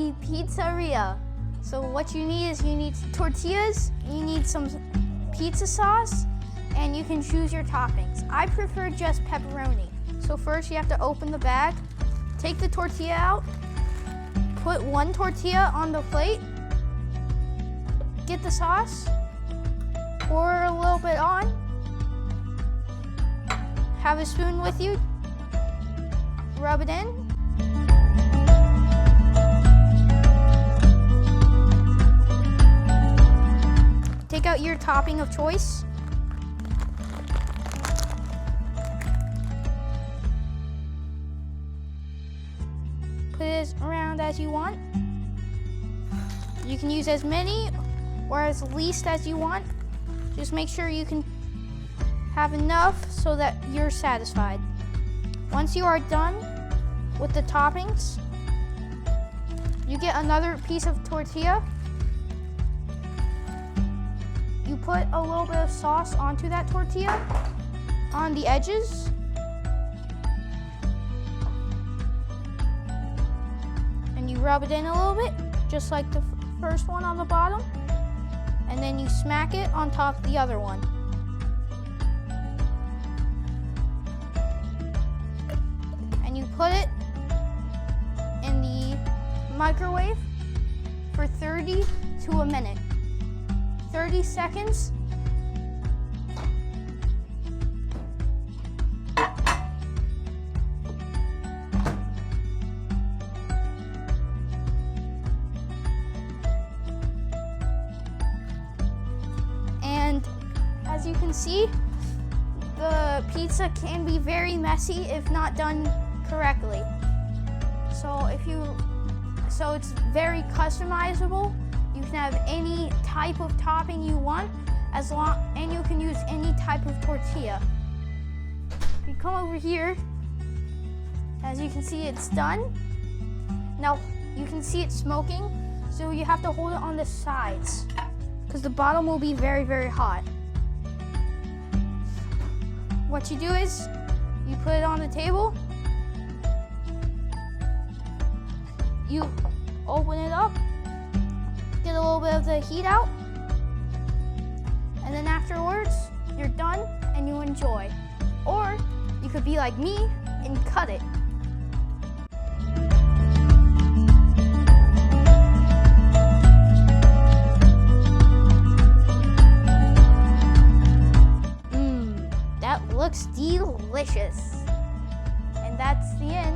the pizzeria. So what you need is tortillas, you need some pizza sauce, and you can choose your toppings. I prefer just pepperoni. So first you have to open the bag, take the tortilla out, put one tortilla on the plate, get the sauce, pour a little bit on, have a spoon with you, rub it in. Take out your topping of choice. Put it around as you want. You can use as many or as least as you want. Just make sure you can have enough so that you're satisfied. Once you are done with the toppings, you get another piece of tortilla. You put a little bit of sauce onto that tortilla on the edges. And you rub it in a little bit, just like the first one on the bottom. And then you smack it on top of the other one. And you put it in the microwave for 30 to a minute. 30 seconds. And as you can see, the pizza can be very messy if not done correctly. So it's very customizable. You can have any type of topping you want, and you can use any type of tortilla. You come over here, as you can see, it's done. Now you can see it smoking, so you have to hold it on the sides because the bottom will be very, very hot. What you do is you put it on the table, you open it up, get a little bit of the heat out, and then afterwards you're done and you enjoy. Or you could be like me and cut it. That looks delicious. And that's the end